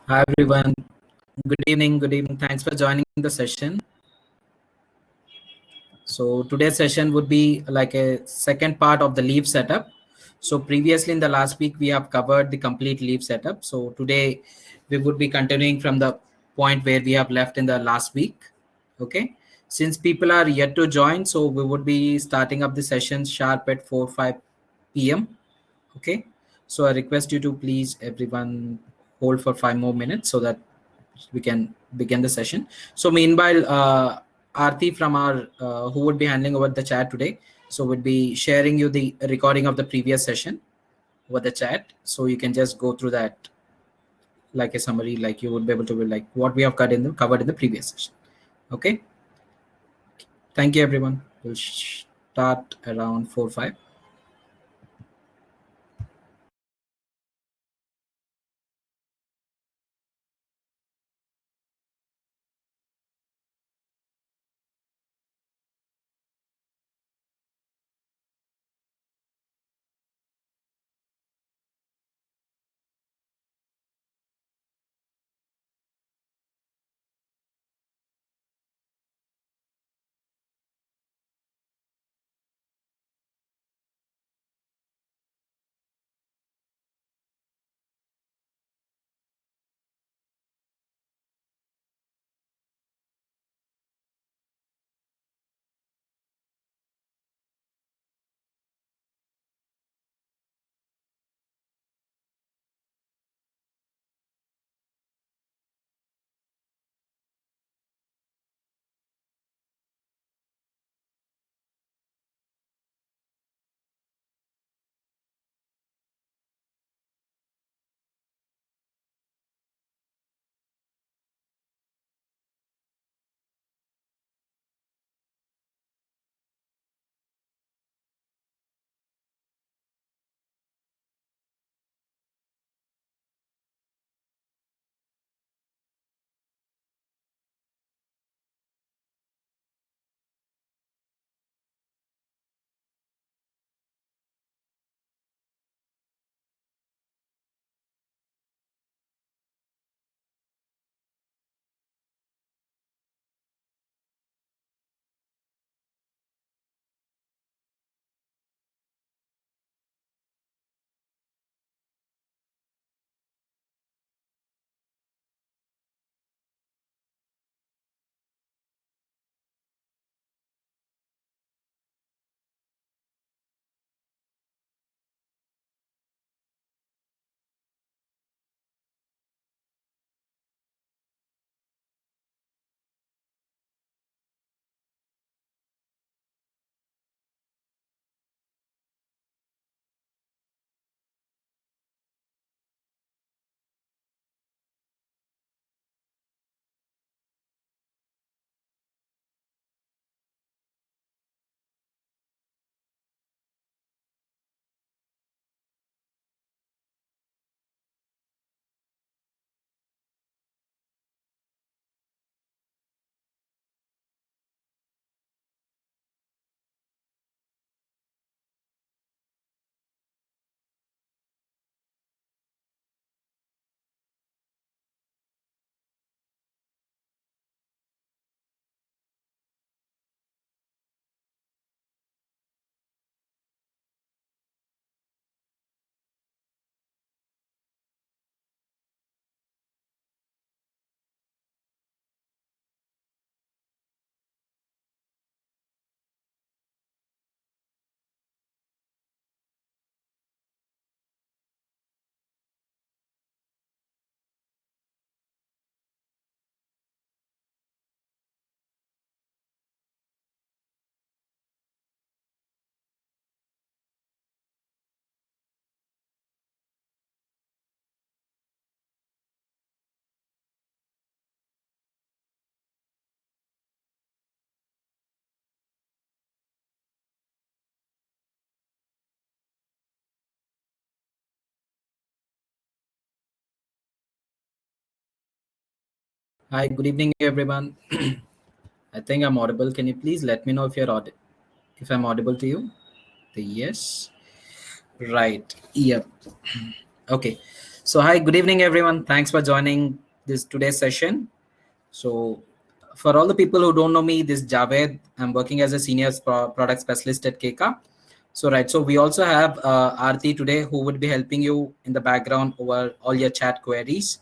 Hi everyone. Good evening. Good evening. Thanks for joining the session. So today's session would be like a second part of the leave setup. So previously in the last week we have covered the complete leave setup. So today we would be continuing from the point where we have left in the last week. Okay. Since people are yet to join, so we would be starting up the session sharp at 4-5 p.m. Okay. So I request you to please everyone hold for 5 more minutes so that we can begin the session. So meanwhile, Aarti from our who would be handling over the chat today, so would be sharing you the recording of the previous session over the chat, so you can just go through that like a summary, like you would be able to be like what we have covered in the previous session. Okay, thank you everyone. We'll start around 4-5. Hi, good evening everyone. I think I'm audible. Can you please let me know if if I'm audible to you? The yes. Right. Yep. Okay. So, hi, good evening, everyone. Thanks for joining this today's session. So, for all the people who don't know me, this is Javed. I'm working as a senior product specialist at KK. So we also have Aarti today who would be helping you in the background over all your chat queries,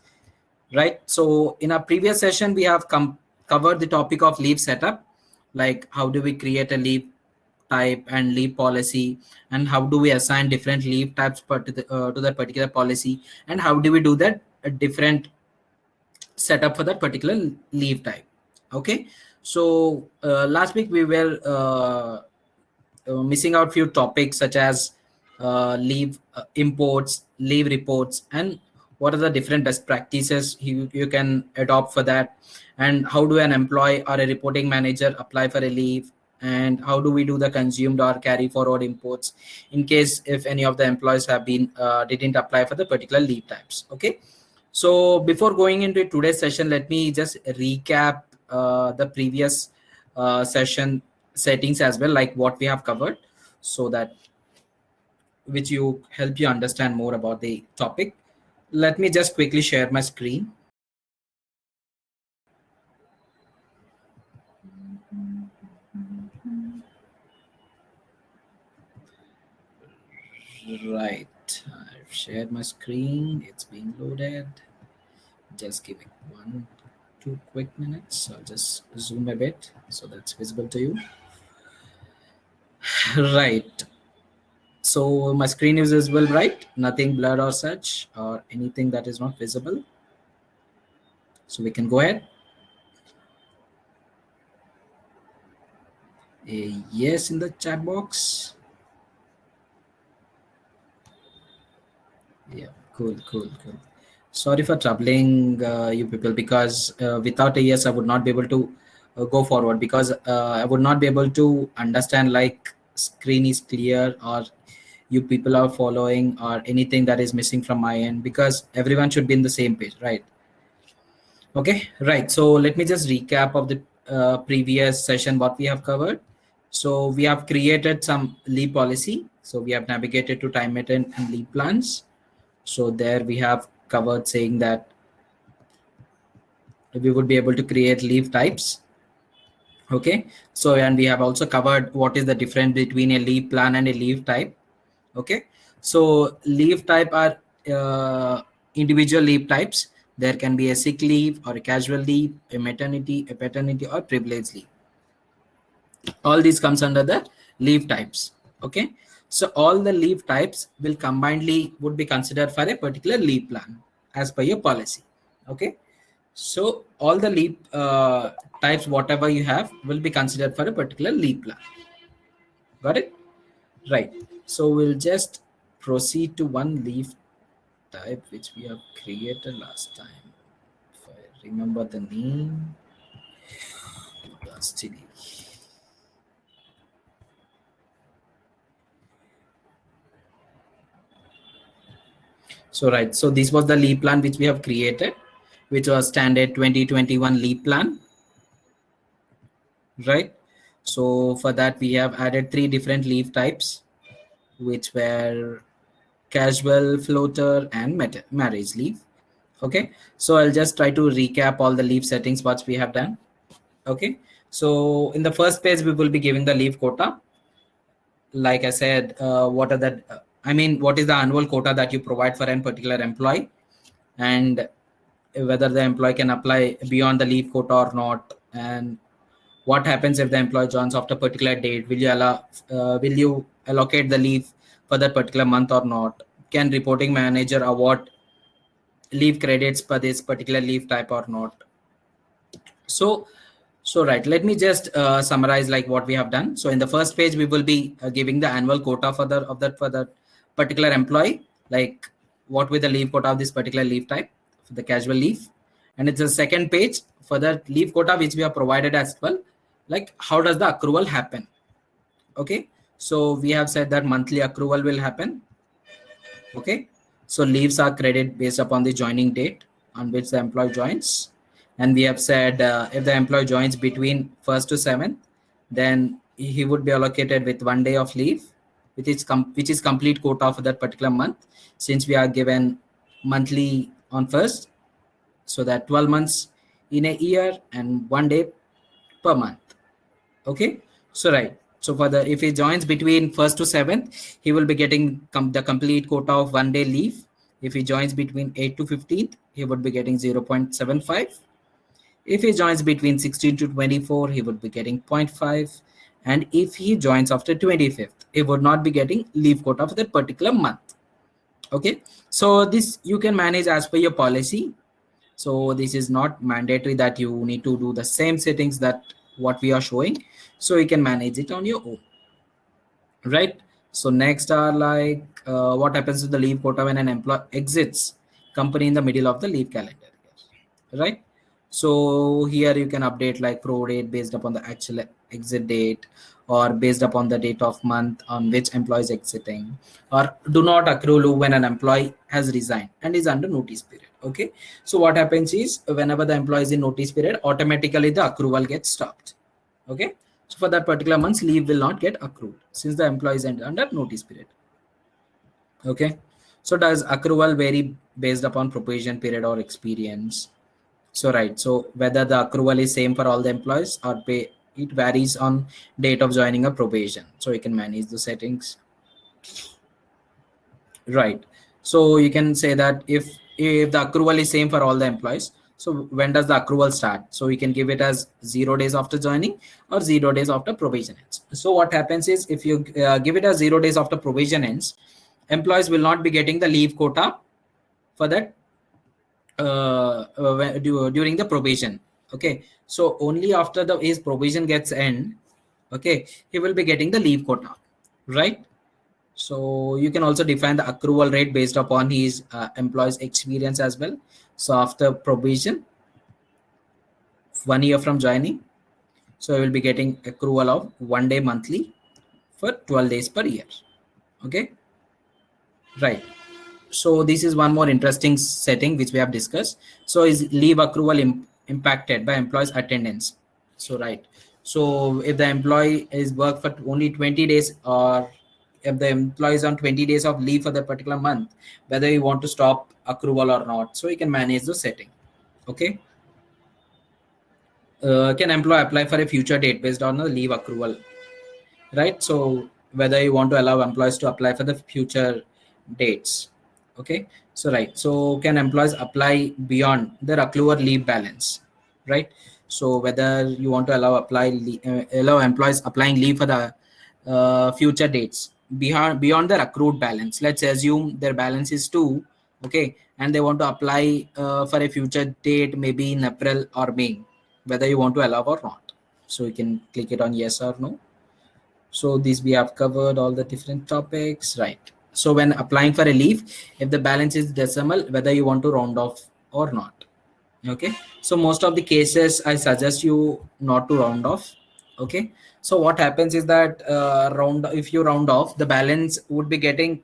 right? So, in our previous session, we have covered the topic of leave setup, like how do we create a leave type and leave policy, and how do we assign different leave types to that particular policy, and how do we do that a different setup for that particular leave type. Okay, so last week we were missing out few topics such as leave imports, leave reports, and what are the different best practices you can adopt for that, and how do an employee or a reporting manager apply for a leave, and how do we do the consumed or carry forward imports in case if any of the employees have been didn't apply for the particular leave types. Okay, so before going into today's session, let me just recap the previous session settings as well, like what we have covered, so that which you help you understand more about the topic. Let me just quickly share my screen. Right, I've shared my screen. It's being loaded. Just give it 2 quick minutes. I'll just zoom a bit so that's visible to you. Right. So my screen is visible, right? Nothing blurred or such, or anything that is not visible. So we can go ahead. A yes in the chat box. Yeah, cool. Sorry for troubling you people, because without a yes, I would not be able to go forward, because I would not be able to understand like screen is clear or you people are following or anything that is missing from my end, because everyone should be in the same page, right? Okay, right. So let me just recap of the previous session what we have covered. So we have created some leave policy. So we have navigated to time maintenance and leave plans. So there we have covered saying that we would be able to create leave types. Okay, so and we have also covered what is the difference between a leave plan and a leave type. Okay, so leave type are individual leave types. There can be a sick leave or a casual leave, a maternity, a paternity, or privilege leave. All these comes under the leave types. Okay, so all the leave types will combinedly would be considered for a particular leave plan as per your policy. Okay, so all the leave types whatever you have will be considered for a particular leave plan. Got it? Right. So we'll just proceed to one leave type which we have created last time. If I remember the name, last leave. So right, so this was the leave plan which we have created, which was standard 2021 leave plan. Right. So for that we have added 3 different leave types, which were casual, floater, and marriage leave. Okay, so I'll just try to recap all the leave settings what we have done. Okay, so in the first page we will be giving the leave quota. Like I said, what are the what is the annual quota that you provide for a particular employee, and whether the employee can apply beyond the leave quota or not, and what happens if the employee joins after a particular date. Will you allocate the leave for that particular month or not? Can reporting manager award leave credits for this particular leave type or not? So right, let me just summarize like what we have done. So in the first page we will be giving the annual quota for the particular employee, like what will the leave quota of this particular leave type for the casual leave. And it's the second page for the leave quota which we have provided as well, like how does the accrual happen. Okay, so we have said that monthly accrual will happen. Okay, so leaves are credited based upon the joining date on which the employee joins, and we have said if the employee joins between 1st to 7th, then he would be allocated with 1 day of leave, which is complete quota for that particular month, since we are given monthly on first, so that 12 months in a year and 1 day per month. Okay, so right. So for the if he joins between first to seventh, he will be getting the complete quota of 1 day leave. If he joins between 8 to 15th, he would be getting 0.75. If he joins between 16 to 24, he would be getting 0.5. And if he joins after 25th, he would not be getting leave quota for that particular month. Okay, so this you can manage as per your policy. So this is not mandatory that you need to do the same settings that what we are showing. So you can manage it on your own, right? So next are like what happens to the leave quota when an employee exits company in the middle of the leave calendar year, right? So here you can update like pro date based upon the actual exit date, or based upon the date of month on which employee is exiting, or do not accrue leave when an employee has resigned and is under notice period. Okay, so what happens is whenever the employee is in notice period, automatically the accrual gets stopped. Okay, so for that particular month's leave will not get accrued since the employee is under notice period. Okay, so does accrual vary based upon probation period or experience? So right, so whether the accrual is same for all the employees or pay, it varies on date of joining a probation. So you can manage the settings. Right. So you can say that if the accrual is same for all the employees, so when does the accrual start? So we can give it as 0 days after joining or 0 days after probation ends. So what happens is if you give it as 0 days after probation ends, employees will not be getting the leave quota for that during the probation. Okay, so only after the his probation gets end, okay, he will be getting the leave quota, right? So you can also define the accrual rate based upon his employee's experience as well. So after probation, 1 year from joining, so I will be getting accrual of 1 day monthly for 12 days per year. Okay, right. So this is one more interesting setting which we have discussed. So is leave accrual impacted by employees attendance? So right, so if the employee is work for only 20 days, or if the employee is on 20 days of leave for that particular month, whether you want to stop accrual or not, so you can manage the setting. Okay, can employee apply for a future date based on the leave accrual? Right, so whether you want to allow employees to apply for the future dates. Okay, so right, so can employees apply beyond their accrued leave balance? Right, so whether you want to allow employees applying leave for the future dates beyond their accrued balance. Let's assume their balance is 2. Okay, and they want to apply for a future date maybe in April or May, whether you want to allow or not. So you can click it on yes or no. So these we have covered all the different topics, right? So when applying for a leave, if the balance is decimal, whether you want to round off or not. Okay, so most of the cases I suggest you not to round off. Okay, so what happens is that if you round off, the balance would be getting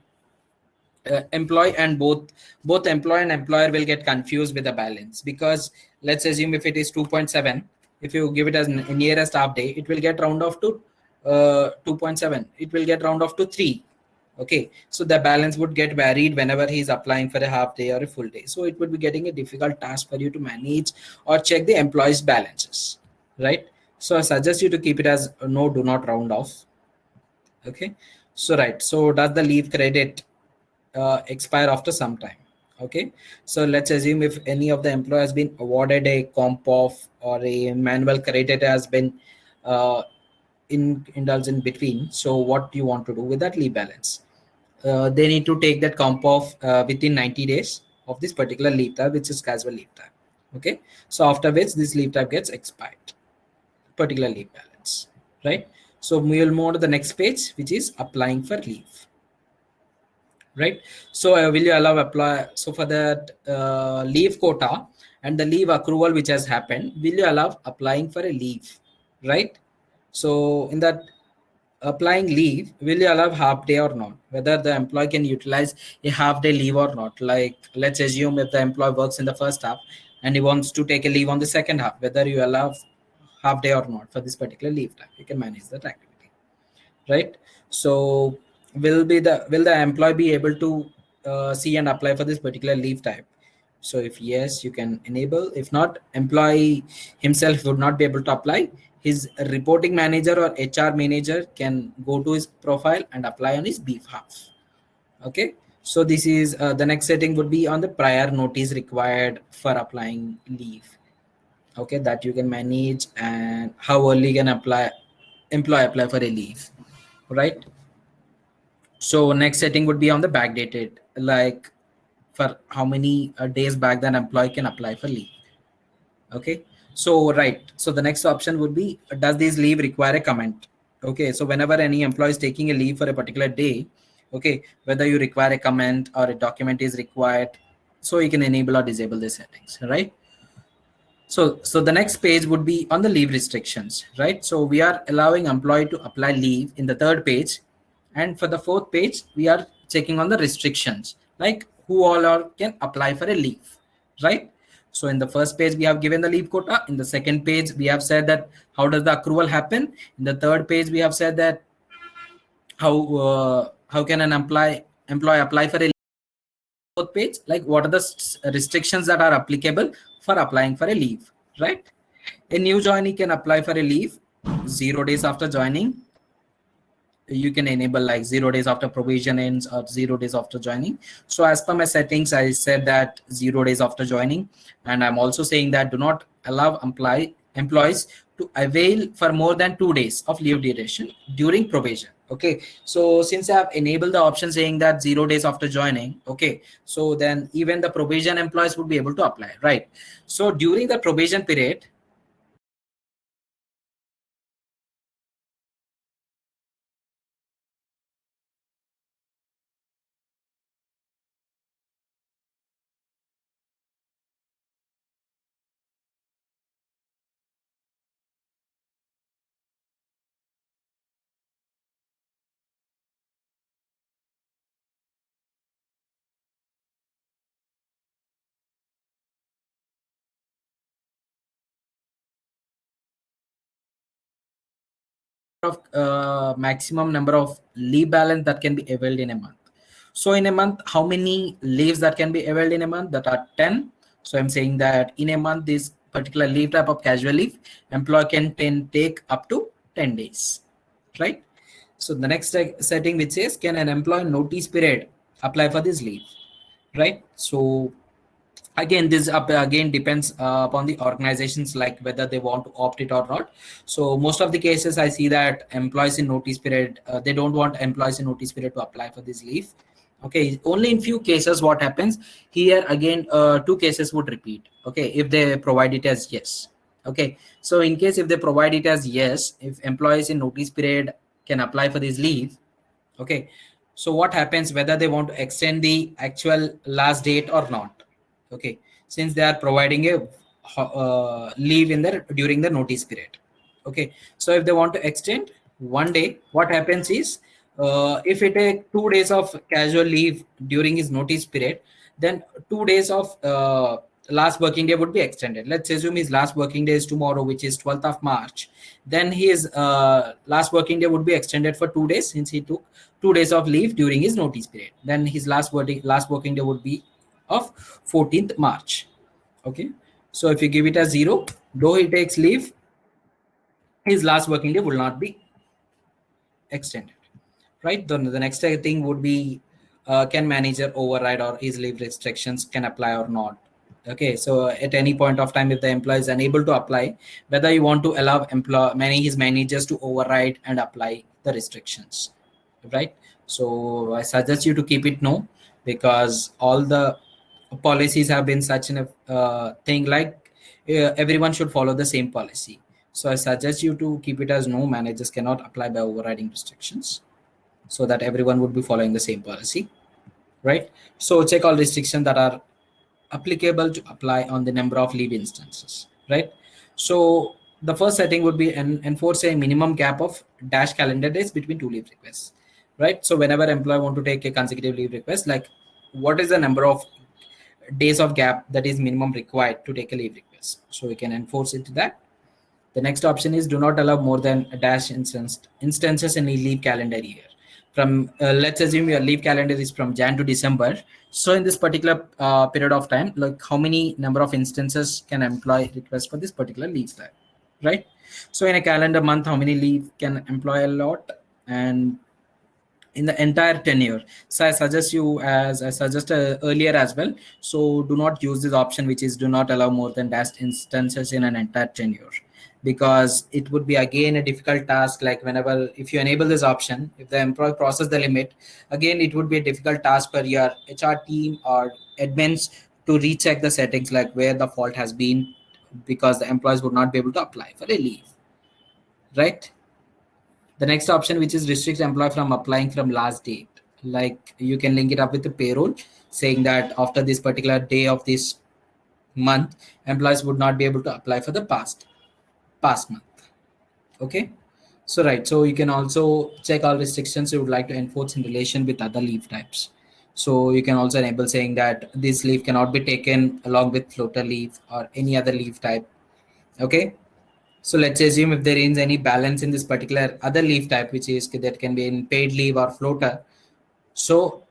employee, and both employee and employer will get confused with the balance, because let's assume if it is 2.7, if you give it as nearest half day, it will get round off to 2.7, it will get round off to 3. Okay, so the balance would get varied whenever he is applying for a half day or a full day, so it would be getting a difficult task for you to manage or check the employees balances, right? So I suggest you to keep it as no, do not round off. Okay, so right, so does the leave credit expire after some time? Okay, so let's assume if any of the employee has been awarded a comp off or a manual credit has been indulged in between, so what do you want to do with that leave balance? They need to take that comp off within 90 days of this particular leave type, which is casual leave type. Okay, so after which this leave type gets expired, particular leave balance, right? So we will move to the next page, which is applying for leave. Right, so will you allow apply? So for that leave quota and the leave accrual which has happened, will you allow applying for a leave? Right, so in that applying leave, will you allow half day or not, whether the employee can utilize a half day leave or not? Like let's assume if the employee works in the first half and he wants to take a leave on the second half, whether you allow half day or not for this particular leave time, you can manage that activity. Right, so will the employee be able to see and apply for this particular leave type? So if yes, you can enable. If not, employee himself would not be able to apply. His reporting manager or HR manager can go to his profile and apply on his behalf. Okay. So this is the next setting would be on the prior notice required for applying leave. Okay, that you can manage, and how early can employee apply for a leave, right? So next setting would be on the backdated, like for how many days back that employee can apply for leave. Okay, so right, so the next option would be, does this leave require a comment? Okay, so whenever any employee is taking a leave for a particular day, okay, whether you require a comment or a document is required, so you can enable or disable the settings, right? So the next page would be on the leave restrictions, right? So we are allowing employee to apply leave in the third page, and for the fourth page we are checking on the restrictions, like who all are can apply for a leave, right? So in the first page we have given the leave quota. In the second page we have said that how does the accrual happen. In the third page we have said that how can an employee apply for a fourth page, like what are the restrictions that are applicable for applying for a leave, right? A new joinee can apply for a leave 0 days after joining. You can enable like 0 days after probation ends or 0 days after joining. So as per my settings, I said that 0 days after joining, and I'm also saying that do not allow employees to avail for more than 2 days of leave duration during probation. Okay, so since I have enabled the option saying that 0 days after joining, okay, so then even the probation employees would be able to apply, right? So during the probation period, of maximum number of leave balance that can be availed in a month. So in a month, how many leaves that can be availed in a month? That are 10. So I'm saying that in a month, this particular leave type of casual leave, employee can take up to 10 days, right? So the next setting which says, can an employee notice period apply for this leave, right? So again, this again depends upon the organizations, like whether they want to opt it or not. So most of the cases I see that employees in notice period, they don't want employees in notice period to apply for this leave. Okay, only in few cases what happens here, again two cases would repeat, okay, if they provide it as yes. Okay, so in case if they provide it as yes, if employees in notice period can apply for this leave, okay, so what happens whether they want to extend the actual last date or not. Okay, since they are providing a leave in their during the notice period. Okay, so if they want to extend 1 day, what happens is, if it take 2 days of casual leave during his notice period, then 2 days of last working day would be extended. Let's assume his last working day is tomorrow, which is 12th of March. Then his last working day would be extended for 2 days, since he took 2 days of leave during his notice period. Then his last working day would be of 14th March. Okay, so if you give it a 0, though he takes leave, his last working day will not be extended, right? Then the next thing would be, can manager override or his leave restrictions can apply or not. Okay, so at any point of time, if the employee is unable to apply, whether you want to allow his managers to override and apply the restrictions, right? So I suggest you to keep it no, because all the policies have been such a thing, like everyone should follow the same policy. So I suggest you to keep it as no, managers cannot apply by overriding restrictions, so that everyone would be following the same policy, right? So check all restrictions that are applicable to apply on the number of leave instances, right? So the first setting would be enforce a minimum gap of dash calendar days between two leave requests, right? So whenever employee want to take a consecutive leave request, like what is the number of days of gap that is minimum required to take a leave request, so we can enforce it to that. The next option is do not allow more than a dash instances in a leave calendar year. from let's assume your leave calendar is from Jan to December. So in this particular period of time, like how many number of instances can employee request for this particular leave type, right? So in a calendar month, how many leave can employ a lot, and in the entire tenure. So I suggest you, as I suggested earlier as well, so do not use this option, which is do not allow more than dash instances in an entire tenure, because it would be again a difficult task. Like whenever, if you enable this option, if the employee crosses the limit, again it would be a difficult task for your HR team or admins to recheck the settings, like where the fault has been, because the employees would not be able to apply for a leave, right? The next option, which is restrict employee from applying from last date, like you can link it up with the payroll, saying that after this particular day of this month, employees would not be able to apply for the past month. Okay, so right, so you can also check all restrictions you would like to enforce in relation with other leave types. So you can also enable saying that this leave cannot be taken along with floater leave or any other leave type. Okay, so let's assume if there is any balance in this particular other leave type, which is that can be in paid leave or floater. So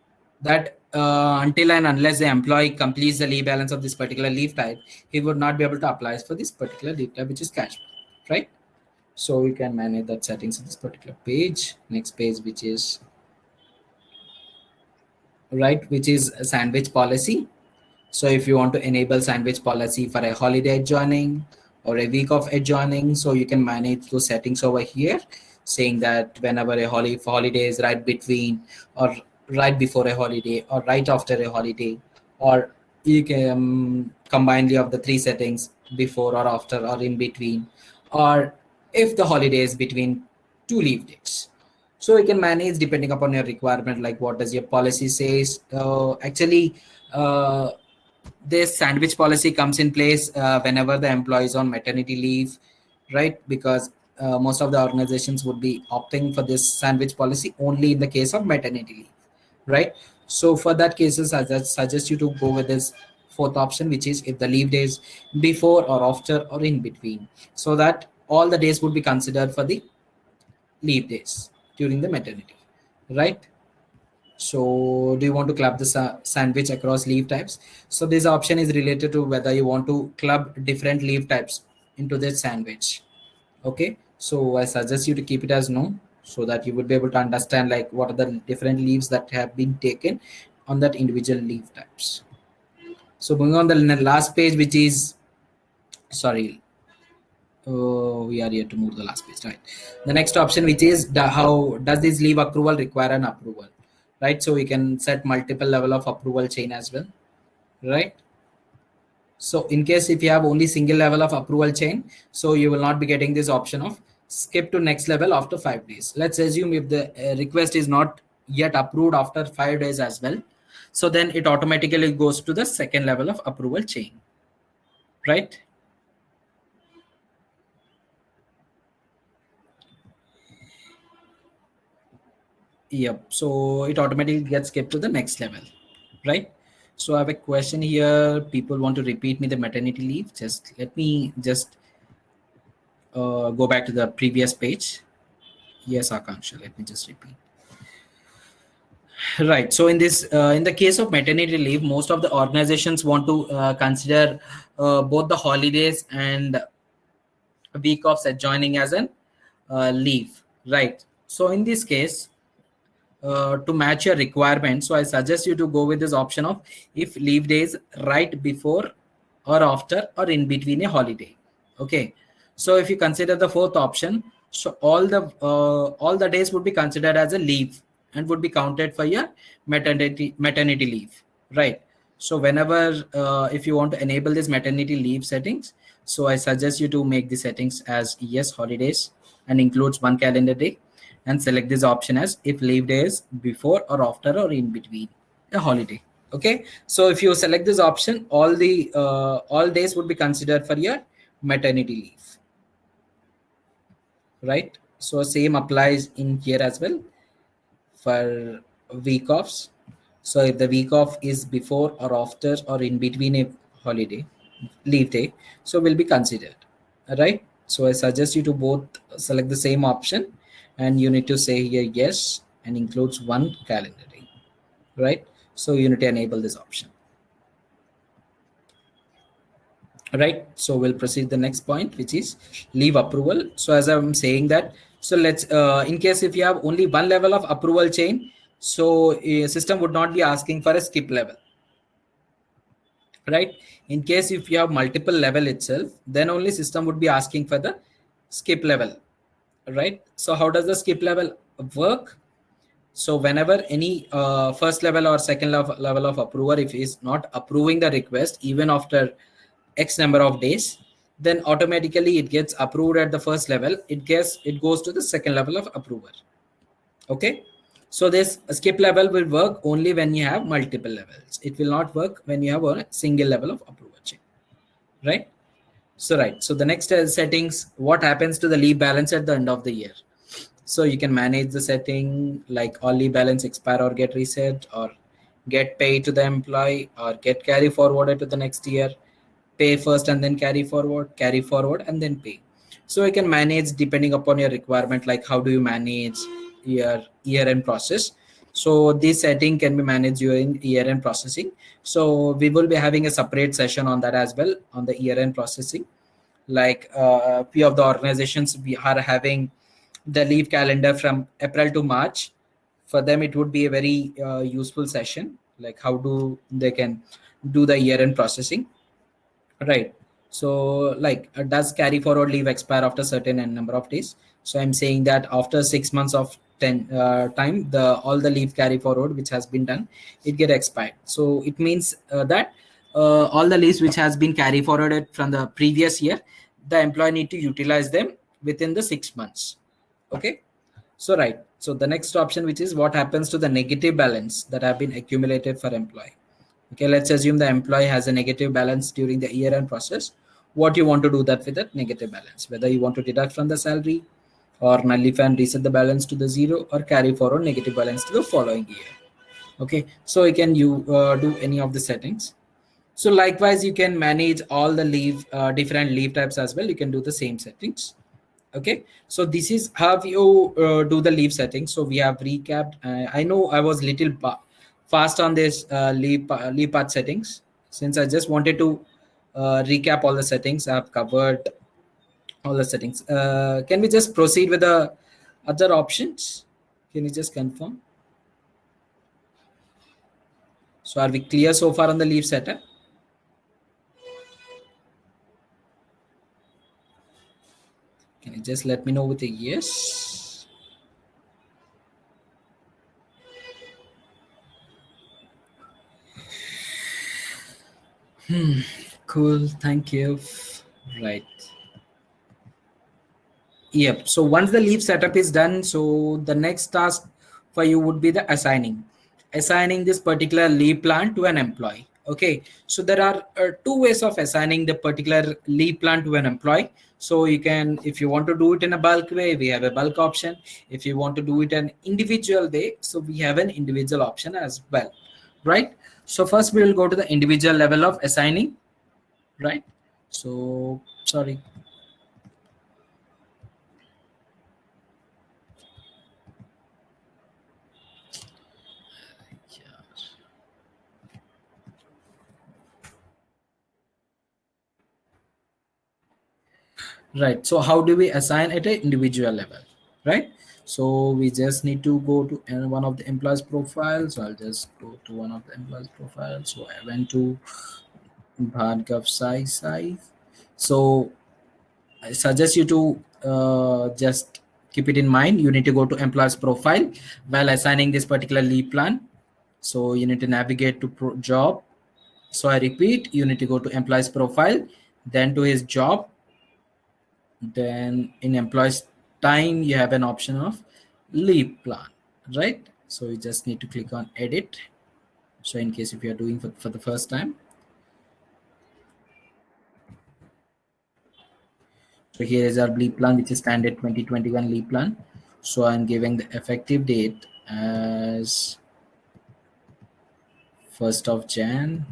that until and unless the employee completes the leave balance of this particular leave type, he would not be able to apply for this particular leave type, which is casual, right? So you can manage that settings in this particular page. Next page, which is right, which is a sandwich policy. So if you want to enable sandwich policy for a holiday adjoining or a week of adjoining, so you can manage those settings over here, saying that whenever a holiday is right between or right before a holiday or right after a holiday, or you can combine of the three settings, before or after or in between, or if the holiday is between two leave dates. So you can manage depending upon your requirement, like what does your policy says. Actually, this sandwich policy comes in place whenever the employee is on maternity leave, right? Because most of the organizations would be opting for this sandwich policy only in the case of maternity leave, right? So for that cases, I just suggest you to go with this fourth option, which is if the leave days before or after or in between, so that all the days would be considered for the leave days during the maternity, right? So do you want to club the sandwich across leave types? So this option is related to whether you want to club different leave types into this sandwich. Okay, so I suggest you to keep it as no, so that you would be able to understand like what are the different leaves that have been taken on that individual leave types. So going on the last page, which is, sorry, we are here to move the last page, right? The next option, which is how does this leave accrual require an approval, right? So we can set multiple level of approval chain as well, right? So in case if you have only single level of approval chain, so you will not be getting this option of skip to next level after 5 days. Let's assume if the request is not yet approved after 5 days as well, so then it automatically goes to the second level of approval chain, right? Yep, so it automatically gets skipped to the next level, right? So I have a question here. People want to repeat me the maternity leave. Just let me just go back to the previous page. Yes, Akansha, let me just repeat. Right. So in this, in the case of maternity leave, most of the organizations want to consider both the holidays and a week of adjoining as an leave, right? So in this case, to match your requirement, so I suggest you to go with this option of if leave days right before or after or in between a holiday. Okay, so if you consider the fourth option, so all the days would be considered as a leave and would be counted for your maternity leave, right? So whenever if you want to enable this maternity leave settings, so I suggest you to make the settings as yes holidays and includes one calendar day, and select this option as if leave days before or after or in between a holiday. Okay, so if you select this option, all days would be considered for your maternity leave, right? So same applies in here as well for week offs. So if the week off is before or after or in between a holiday leave day, so will be considered, right? So I suggest you to both select the same option, and you need to say here yes and includes one calendar day, right? So you need to enable this option. Right, so we'll proceed the next point, which is leave approval. So as I'm saying that, so let's in case if you have only one level of approval chain, so a system would not be asking for a skip level, right? In case if you have multiple level itself, then only system would be asking for the skip level, right? So how does the skip level work? So whenever any first level or second level of approver, if is not approving the request even after X number of days, then automatically it gets approved at the first level. It goes to the second level of approver. Okay. So this skip level will work only when you have multiple levels. It will not work when you have a single level of approval chain, right? So right. So the next settings, what happens to the leave balance at the end of the year? So you can manage the setting like all leave balance expire or get reset, or get paid to the employee, or get carry forwarded to the next year, pay first and then carry forward and then pay. So you can manage depending upon your requirement, like how do you manage your year end process. So this setting can be managed during year end processing. So we will be having a separate session on that as well, on the year end processing. Like few of the organizations we are having the leave calendar from April to March. For them it would be a very useful session, like how do they can do the year end processing. Right. So, like, does carry forward leave expire after certain number of days? So, I'm saying that after 6 months of time, the all the leave carry forward which has been done, it get expired. So, it means that all the leaves which has been carry forwarded from the previous year, the employee need to utilize them within the 6 months. Okay. So, right. So, the next option, which is what happens to the negative balance that have been accumulated for employee. Okay, let's assume the employee has a negative balance during the year end process. What you want to do that with that negative balance, whether you want to deduct from the salary, or nullify and reset the balance to the zero, or carry forward negative balance to the following year. Okay, so you do any of the settings. So likewise, you can manage all the leave different leave types as well. You can do the same settings. Okay, so this is how you do the leave settings. So we have recapped. I know I was little fast on this leave path settings, since I just wanted to recap all the settings. I've covered all the settings. Can we just proceed with the other options? Can you just confirm? So are we clear so far on the leave setup? Can you just let me know with a yes? Cool, thank you. Right. Yep. So once the leave setup is done, so the next task for you would be the assigning this particular leave plan to an employee. Okay. So there are two ways of assigning the particular leave plan to an employee. So you can, if you want to do it in a bulk way, we have a bulk option. If you want to do it an individual way, so we have an individual option as well, right? So first we will go to the individual level of assigning, right? So sorry. Right. So how do we assign at an individual level? Right. So we just need to go to one of the employees profiles. So I'll just go to one of the employees profiles. So I went to Bhargav Sai. So I suggest you to just keep it in mind. You need to go to employees profile while assigning this particular leave plan. So you need to navigate to job. So I repeat, you need to go to employees profile, then to his job. Then in employees time, you have an option of leave plan, right? So you just need to click on edit. So in case if you are doing for the first time. So here is our leave plan, which is standard 2021 leave plan. So I'm giving the effective date as 1st of Jan.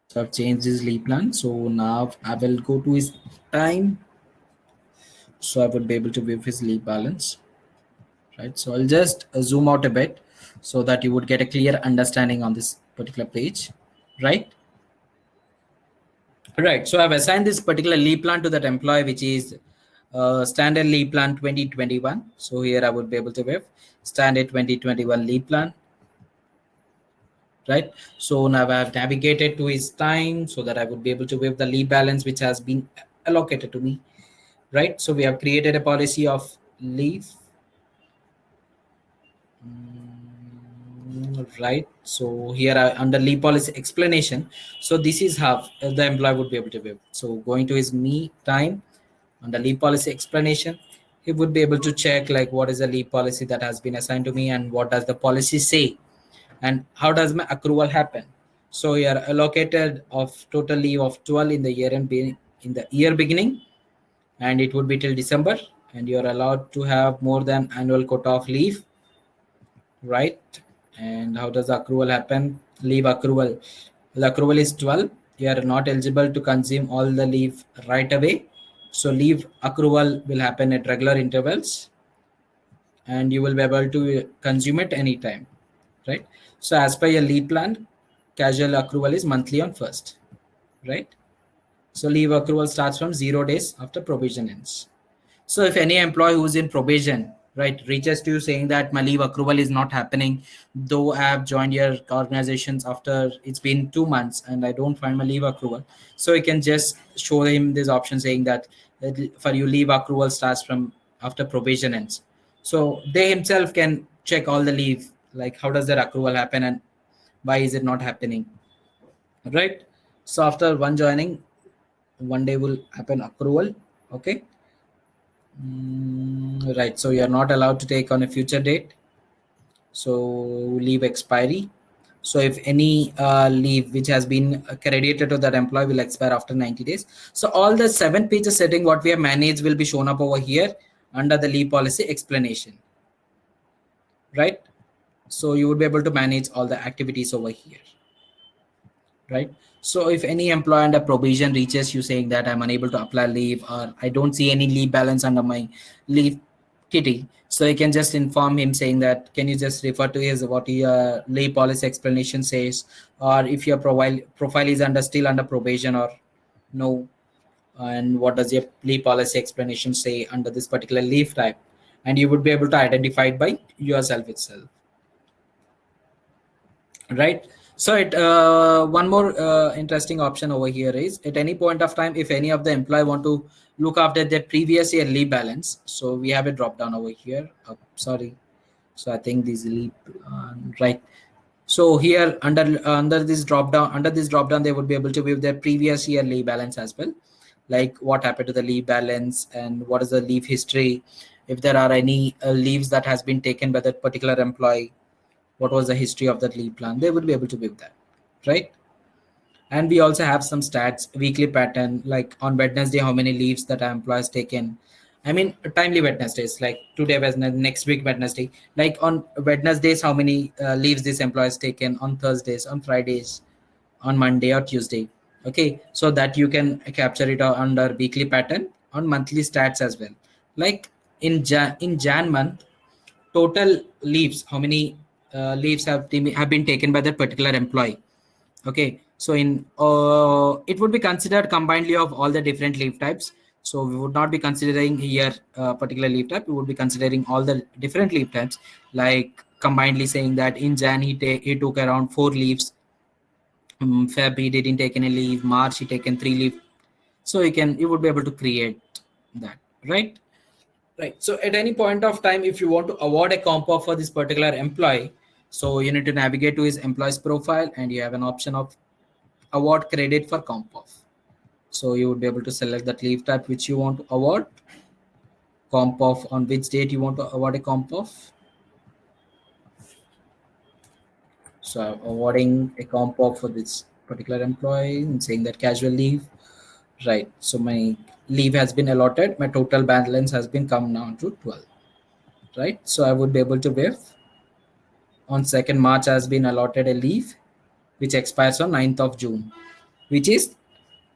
So I've changed his leave plan. So now I will go to his time. So I would be able to view his leave balance, right? So I'll just zoom out a bit so that you would get a clear understanding on this particular page, right? Right. So I've assigned this particular leave plan to that employee, which is standard leave plan 2021. So here I would be able to view standard 2021 leave plan, right? So now I've navigated to his time so that I would be able to view the leave balance which has been allocated to me, right? So we have created a policy of leave. Right. So here under leave policy explanation. So this is how the employee would be able to view. So going to his me time under leave policy explanation, he would be able to check like what is the leave policy that has been assigned to me and what does the policy say and how does my accrual happen. So you are allocated of total leave of 12 in the year and in the year beginning, and it would be till December, and you are allowed to have more than annual quota of leave, right? And how does the accrual happen? Leave accrual. The accrual is 12. You are not eligible to consume all the leave right away. So leave accrual will happen at regular intervals and you will be able to consume it anytime, right? So as per your leave plan, casual accrual is monthly on first, right? So leave accrual starts from 0 days after probation ends. So if any employee who's in probation, right, reaches to you saying that my leave accrual is not happening, though I have joined your organizations after it's been 2 months and I don't find my leave accrual, so you can just show him this option saying that for you leave accrual starts from after probation ends. So they himself can check all the leave, like how does their accrual happen and why is it not happening, right? So after one joining, one day will happen accrual, okay. Right. So you're not allowed to take on a future date. So leave expiry. So if any leave which has been credited to that employee will expire after 90 days. So all the 7 pages setting what we have managed will be shown up over here under the leave policy explanation. Right. So you would be able to manage all the activities over here. Right. So if any employee under probation reaches you saying that I'm unable to apply leave or I don't see any leave balance under my leave kitty, so you can just inform him saying that can you just refer to his what your leave policy explanation says, or if your profile is under still under probation or no, and what does your leave policy explanation say under this particular leave type, and you would be able to identify it by yourself itself, right? So it one more interesting option over here is at any point of time if any of the employee want to look after their previous year leave balance, so we have a drop down over here. Sorry, so I think this leave right. So here under this drop down they would be able to view their previous year leave balance as well, like what happened to the leave balance and what is the leave history, if there are any leaves that has been taken by that particular employee, what was the history of that leave plan, they would be able to view that, right? And we also have some stats weekly pattern, like on Wednesday how many leaves that our employees taken. I mean timely Wednesdays, like today Wednesday, next week Wednesday, like on Wednesdays how many leaves this employee has taken, on Thursdays, on Fridays, on Monday or Tuesday. Okay, so that you can capture it under weekly pattern, on monthly stats as well, like in Jan month total leaves, how many leaves have been taken by that particular employee. Okay, so in it would be considered combinedly of all the different leave types. So we would not be considering here particular leave type, we would be considering all the different leave types, like combinedly saying that in Jan he took around 4 leaves, Feb he didn't take any leave, March he taken 3 leave. So you would be able to create that, right? Right. So at any point of time, if you want to award a comp off for this particular employee, so you need to navigate to his employee's profile and you have an option of award credit for comp off. So you would be able to select that leave type which you want to award, comp off on which date you want to award a comp off. So I'm awarding a comp off for this particular employee and saying that casual leave. Right. So my leave has been allotted. My total balance has been come down to 12. Right. So I would be able to waive on 2nd March has been allotted a leave which expires on 9th of June, which is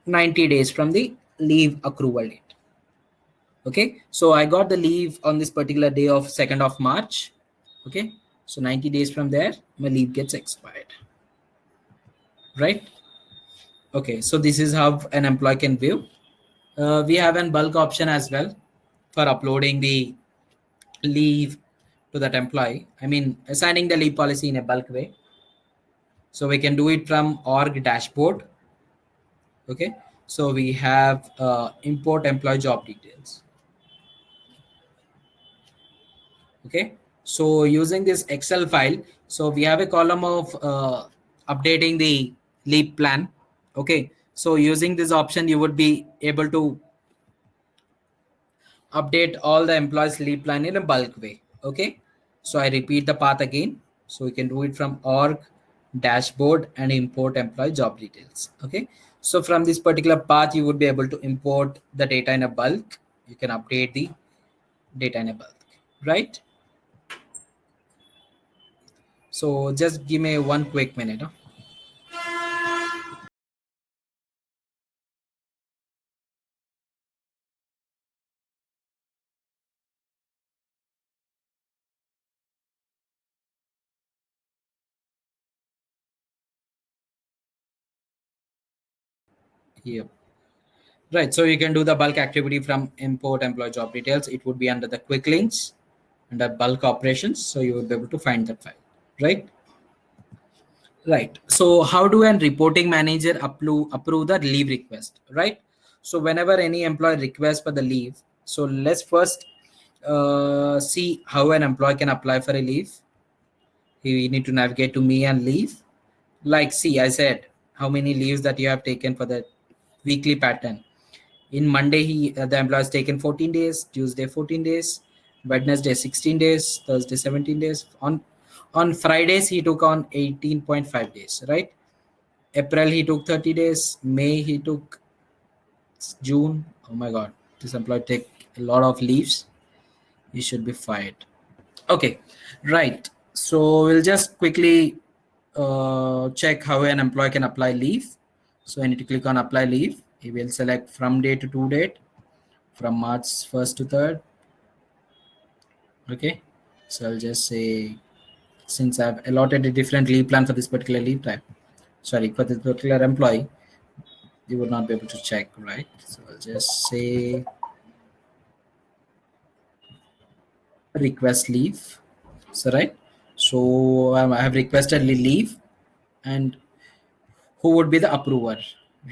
90 days from the leave accrual date. Okay, so I got the leave on this particular day of 2nd of March. Okay, so 90 days from there, my leave gets expired, right? Okay, so this is how an employee can view. We have an bulk option as well for uploading the leave to that employee. I mean, assigning the leave policy in a bulk way. So we can do it from org dashboard. Okay, so we have import employee job details. Okay, so using this Excel file, so we have a column of updating the leave plan. Okay, so using this option, you would be able to update all the employees leave plan in a bulk way. Okay, so I repeat the path again. So we can do it from org dashboard and import employee job details. Okay, so from this particular path, you would be able to import the data in a bulk. You can update the data in a bulk, right? So just give me one quick minute. Huh? Here. Right. So you can do the bulk activity from import employee job details. It would be under the quick links under bulk operations. So you would be able to find that file. Right. Right. So how do an reporting manager approve the leave request? Right. So whenever any employee requests for the leave, so let's first see how an employee can apply for a leave. You need to navigate to me and leave. Like, see, I said how many leaves that you have taken for the weekly pattern. In Monday, the employee has taken 14 days, Tuesday 14 days, Wednesday 16 days, Thursday 17 days. On Fridays, he took on 18.5 days, right? April, he took 30 days. May, he took June. Oh my God, this employee take a lot of leaves. He should be fired. Okay, right. So we'll just quickly check how an employee can apply leave. So I need to click on apply leave. He will select from date to date, from March 1st to 3rd. Okay, so I'll just say, since I've allotted a different leave plan for this particular leave type, sorry, for this particular employee, you would not be able to check, right? So I'll just say request leave. So right, so I have requested leave, and who would be the approver,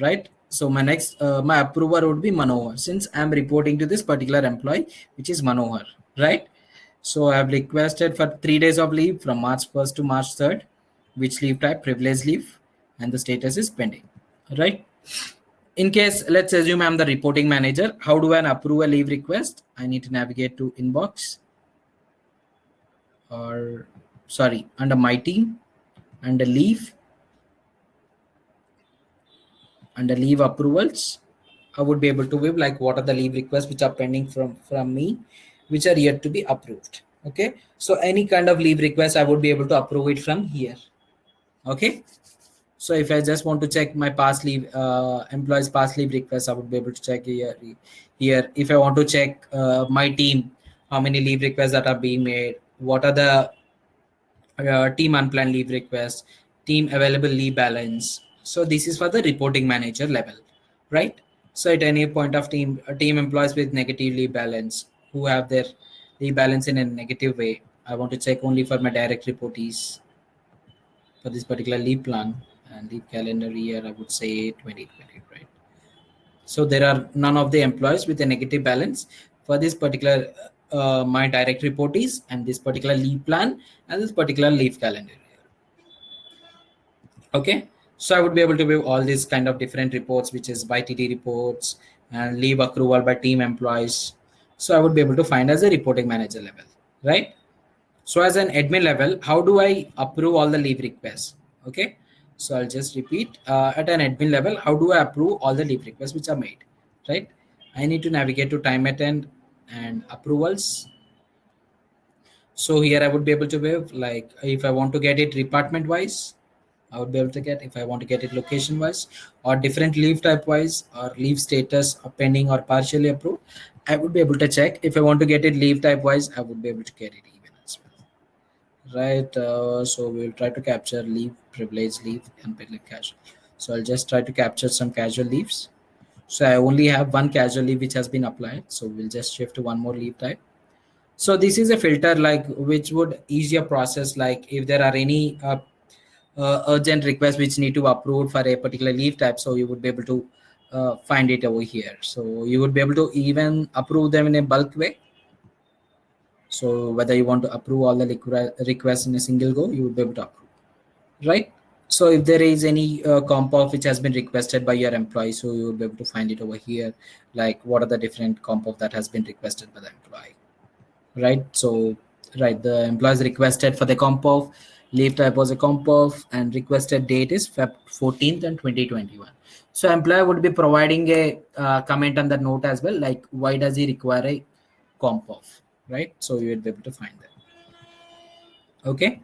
right? So my next my approver would be Manohar, since I'm reporting to this particular employee, which is Manohar, right? So I have requested for 3 days of leave from March 1st to March 3rd, which leave type privilege leave, and the status is pending, right? In case, let's assume I'm the reporting manager, how do I approve a leave request? I need to navigate to inbox, or sorry, under my team, under leave, under leave approvals. I would be able to view like what are the leave requests which are pending from me, which are yet to be approved. Okay, so any kind of leave request I would be able to approve it from here. Okay, so if I just want to check my past leave employees past leave requests, I would be able to check here. If I want to check my team, how many leave requests that are being made, what are the team unplanned leave requests, team available leave balance. So this is for the reporting manager level, right? So at any point of team employees with negative leave balance, who have their leave balance in a negative way, I want to check only for my direct reportees for this particular leave plan and leave calendar year. I would say 2020, right? So there are none of the employees with a negative balance for this particular my direct reportees and this particular leave plan and this particular leave calendar. Okay, so I would be able to view all these kind of different reports, which is by TD reports and leave accrual by team employees. So I would be able to find as a reporting manager level, right? So as an admin level, how do I approve all the leave requests? Okay, so I'll just repeat at an admin level, how do I approve all the leave requests which are made, right? I need to navigate to time attend and approvals. So here I would be able to view like if I want to get it department wise, I would be able to get if I want to get it location wise or different leave type wise or leave status or pending or partially approved. I would be able to check. If I want to get it leave type wise, I would be able to get it even as well. Right. So we'll try to capture leave, privilege leave, and public casual. So I'll just try to capture some casual leaves. So I only have one casual leave which has been applied. So we'll just shift to one more leave type. So this is a filter like which would ease your process. Like if there are any urgent requests which need to be approved for a particular leave type, so you would be able to find it over here. So you would be able to even approve them in a bulk way. So whether you want to approve all the requests in a single go, you would be able to approve, right? So if there is any comp off which has been requested by your employee, so you will be able to find it over here, like what are the different comp off that has been requested by the employee, right? So right, the employees requested for the comp off, leave type was a comp off, and requested date is Feb 14th and 2021. So employer would be providing a comment on the note as well, like why does he require a comp off, right? So you would be able to find that. Okay.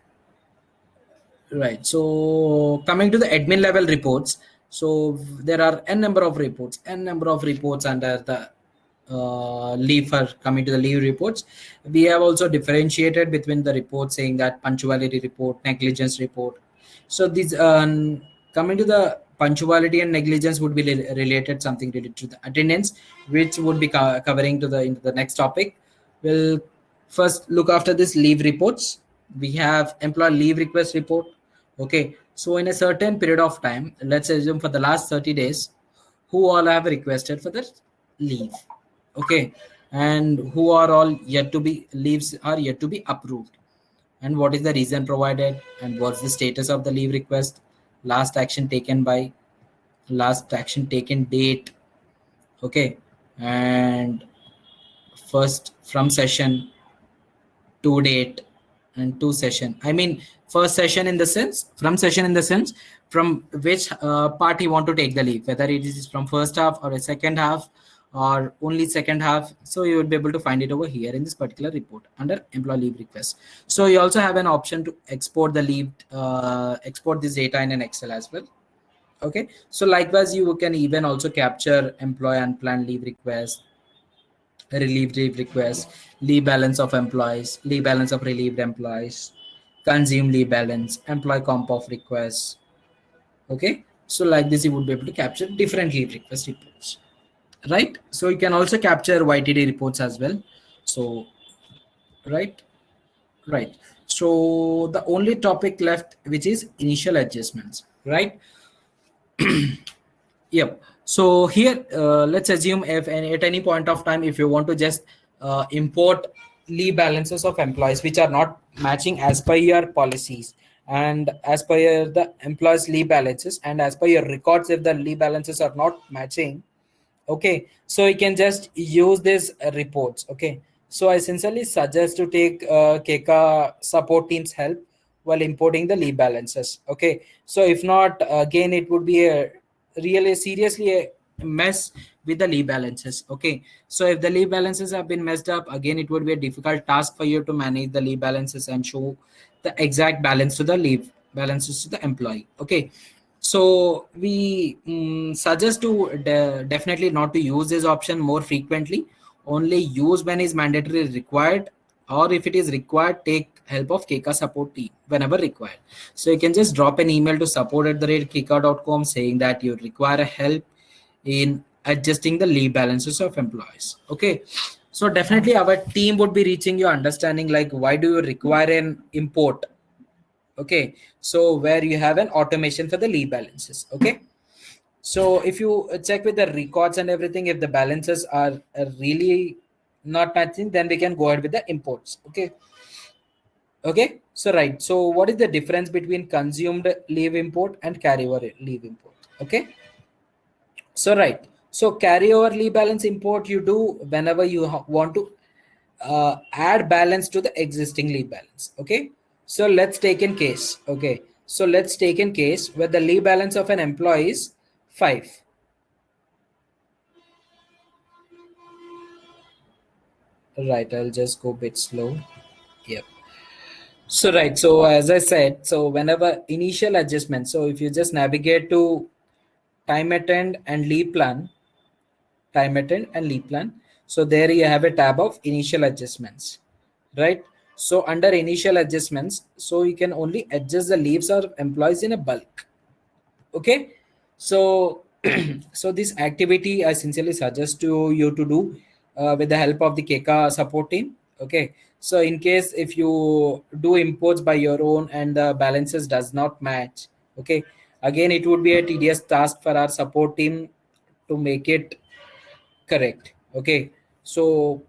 Right. So coming to the admin level reports, so there are n number of reports under the leave. For coming to the leave reports, we have also differentiated between the reports, saying that punctuality report, negligence report. So these coming to the punctuality and negligence would be related, something related to the attendance, which would be covering to the into the next topic. We'll first look after this leave reports. We have employee leave request report. Okay, so in a certain period of time, let's assume for the last 30 days, who all have requested for the leave. Okay, and who are all yet to be leaves are yet to be approved, and what is the reason provided, and what's the status of the leave request, last action taken by, last action taken date. Okay, and first from session to date, and to session. I mean, first session in the sense, from session in the sense from which part you want to take the leave, whether it is from first half or a second half or only second half. So you would be able to find it over here in this particular report under employee leave request. So you also have an option to export the leave, export this data in an Excel as well. Okay, so likewise you can even also capture employee unplanned leave request, relieved leave request, leave balance of employees, leave balance of relieved employees, consume leave balance, employee comp of requests. Okay, so like this you would be able to capture different leave request reports, right? So you can also capture YTD reports as well. So right, so the only topic left which is initial adjustments, right? Yep. So here, let's assume if at any point of time, if you want to just import leave balances of employees which are not matching as per your policies and as per the employees leave balances and as per your records, if the leave balances are not matching, okay, so you can just use these reports. Okay, so I sincerely suggest to take Keka support team's help while importing the leave balances. Okay, so if not, again it would be a really seriously a mess with the leave balances. Okay, so if the leave balances have been messed up, again it would be a difficult task for you to manage the leave balances and show the exact balance to the leave balances to the employee. Okay, so we suggest to definitely not to use this option more frequently. Only use when is mandatory required, or if it is required, take help of Keka support team whenever required. So you can just drop an email to support@keka.com saying that you require help in adjusting the leave balances of employees. Okay, so definitely our team would be reaching you, understanding like why do you require an import. Okay, so where you have an automation for the leave balances. Okay, so if you check with the records and everything, if the balances are really not matching, then we can go ahead with the imports. Okay, so right, so what is the difference between consumed leave import and carryover leave import? Okay, so right, so carryover leave balance import you do whenever you want to add balance to the existing leave balance. Okay, so let's take in case. Okay, so let's take in case where the leave balance of an employee is 5. Right, I'll just go a bit slow. Yep. So right, so as I said, so whenever initial adjustment, so if you just navigate to time attend and leave plan, time attend and leave plan, So there you have a tab of initial adjustments, right? So under initial adjustments, so you can only adjust the leaves or employees in a bulk. Okay, so so this activity I sincerely suggest to you to do with the help of the Keka support team. Okay, so in case if you do imports by your own and the balances does not match, okay, again it would be a tedious task for our support team to make it correct. Okay, so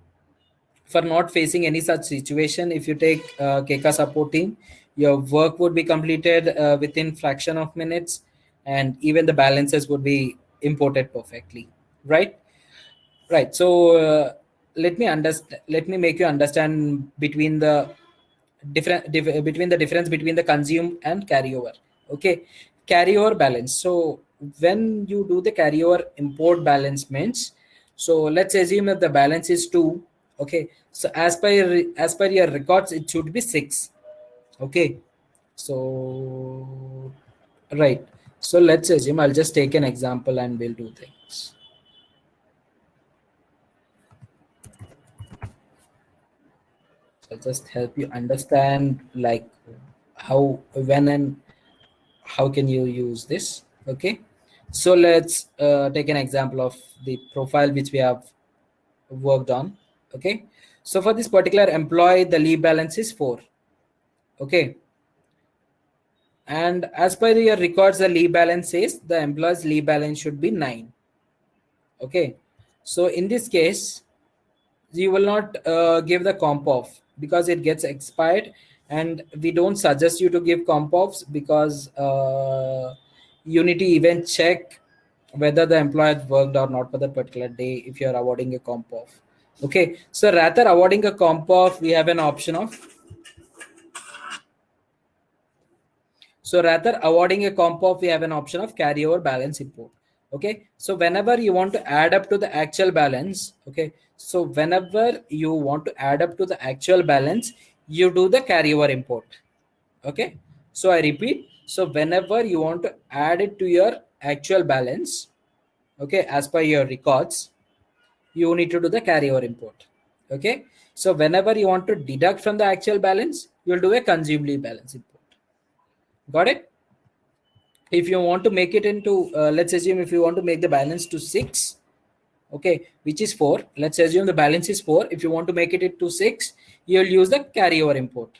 for not facing any such situation, if you take Keka support team, your work would be completed within fraction of minutes, and even the balances would be imported perfectly, right? Right. So let me understand. Let me make you understand between the between the difference between the consume and carryover. Okay, carryover balance. So when you do the carryover import balance means, so let's assume if the balance is 2. Okay, so as per your records, it should be 6. Okay, so right. So let's assume I'll just take an example and we'll do things. So just help you understand like how, when, and how can you use this. Okay, so let's take an example of the profile which we have worked on. Okay, so for this particular employee, the leave balance is 4. Okay, and as per your records, the leave balance says the employee's leave balance should be 9. Okay, so in this case you will not give the comp off because it gets expired, and we don't suggest you to give comp offs because you need to even check whether the employer has worked or not for that particular day if you are awarding a comp off. Okay, so rather awarding a comp off, we have an option of, so rather awarding a comp off, we have an option of carryover balance import. Okay, so whenever you want to add up to the actual balance, okay, so whenever you want to add up to the actual balance, you do the carryover import. Okay, so I repeat, so whenever you want to add it to your actual balance, okay, as per your records, you need to do the carryover import. Okay, so whenever you want to deduct from the actual balance, you'll do a consumed leave balance import. Got it? If you want to make it into let's assume if you want to make the balance to 6, okay, which is 4, let's assume the balance is 4. If you want to make it into 6, you'll use the carryover import.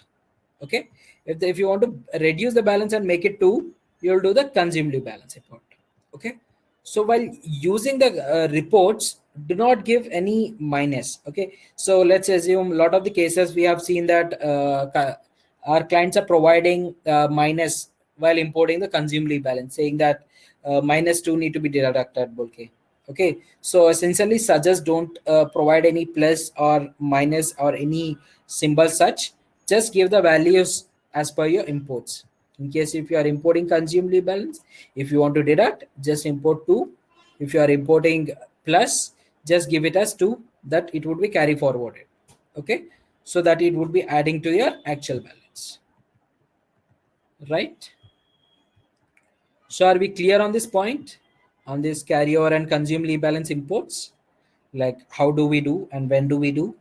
Okay, if you want to reduce the balance and make it 2, you'll do the consumed leave balance import. Okay, so while using the reports, do not give any minus. Okay, so let's assume a lot of the cases we have seen that our clients are providing minus while importing the consumed leave balance, saying that -2 need to be deducted. Okay, so essentially suggest don't provide any plus or minus or any symbol such. Just give the values as per your imports. In case if you are importing consumed leave balance, if you want to deduct, just import 2. If you are importing plus, just give it as 2, that it would be carry forwarded. Okay, so that it would be adding to your actual balance. Right? So are we clear on this point? On this carryover and consume leave balance imports? Like how do we do and when do we do?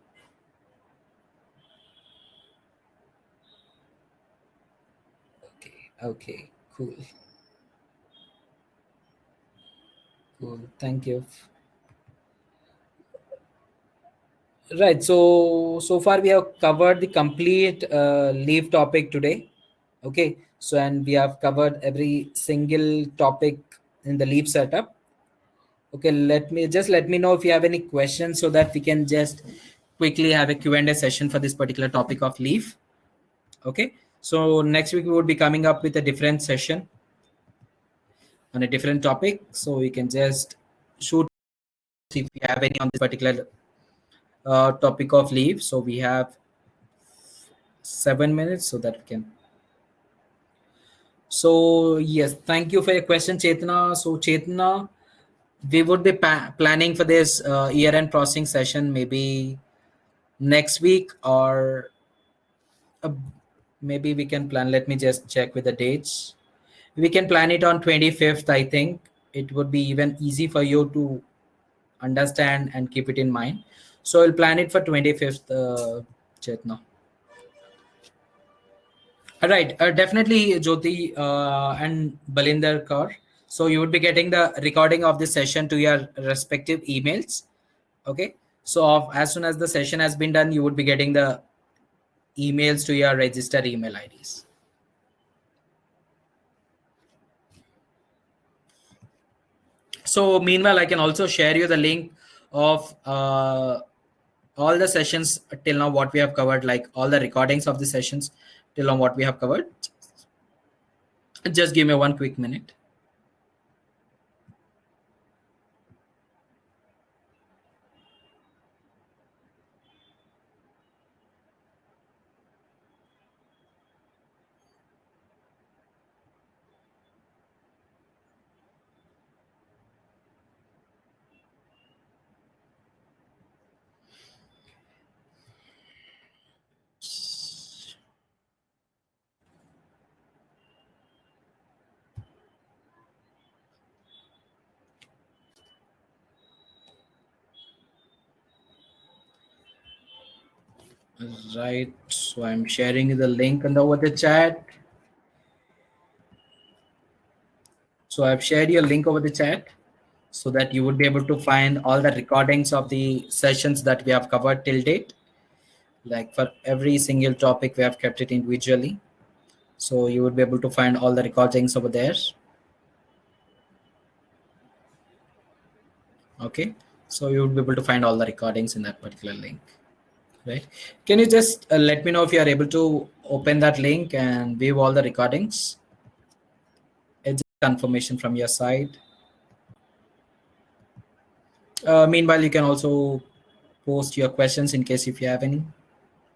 Okay, cool. Cool. Thank you. Right. So far we have covered the complete leave topic today. Okay. So and we have covered every single topic in the leave setup. Okay. Let me know if you have any questions so that we can just quickly have a Q&A session for this particular topic of leave. Okay. So next week we would be coming up with a different session on a different topic. So we can just shoot if you have any on this particular topic of leave. So we have 7 minutes so that we can. So yes, thank you for your question, Chetna. So Chetna, we would be planning for this year-end processing session maybe next week, or uh, maybe we can plan. Let me just check with the dates. We can plan it on 25th. I think it would be even easy for you to understand and keep it in mind. So we'll plan it for 25th, Chetna. All right, definitely Jyoti and Balinder Kaur. So you would be getting the recording of this session to your respective emails. Okay. So as soon as the session has been done, you would be getting the emails to your registered email IDs. So meanwhile, I can also share you the link of all the sessions till now, what we have covered, like all the recordings of the sessions till now, what we have covered. Just give me one quick minute. Right, so I'm sharing the link over the chat. So I've shared your link over the chat so that you would be able to find all the recordings of the sessions that we have covered till date. Like for every single topic, we have kept it individually. So you would be able to find all the recordings over there. Okay, so you would be able to find all the recordings in that particular link. Right, can you just let me know if you are able to open that link and view all the recordings? It's a confirmation from your side. Meanwhile, you can also post your questions in case if you have any,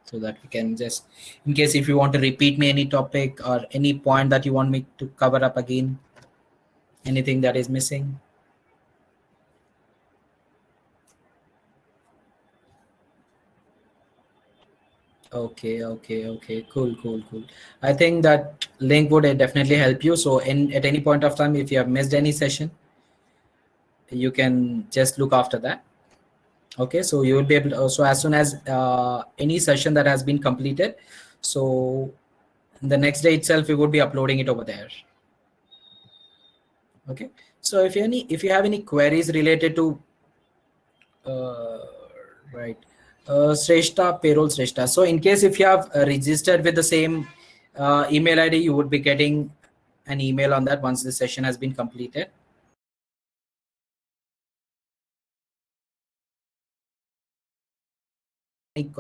so that we can just, in case if you want to repeat me any topic or any point that you want me to cover up again, anything that is missing. Okay, cool. I think that link would definitely help you. So at any point of time, if you have missed any session, you can just look after that. Okay, so you will be able to, so as soon as any session that has been completed, so the next day itself we would be uploading it over there. Okay, so if you have any queries related to right, Sreshta, payroll Sreshta. So in case if you have registered with the same email ID, you would be getting an email on that once the session has been completed.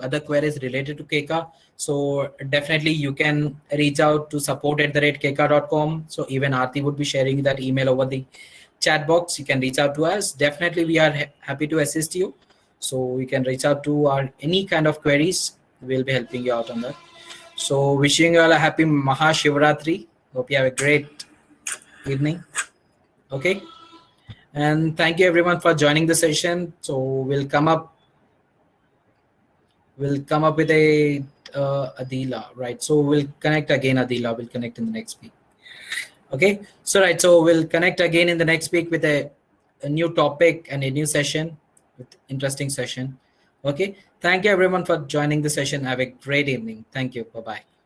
Other queries related to Keka, so definitely you can reach out to support@keka.com. So even Aarti would be sharing that email over the chat box. You can reach out to us. Definitely we are happy to assist you. So you can reach out to our any kind of queries. We'll be helping you out on that. So wishing you all a happy Mahashivratri. Hope you have a great evening. Okay, and thank you everyone for joining the session. So we'll come up with a Adila, right? So we'll connect again. Adila will connect in the next week. Okay, so right, so we'll connect again in the next week with a new topic and a new session, with interesting session. Okay, thank you everyone for joining the session. Have a great evening. Thank you. Bye bye.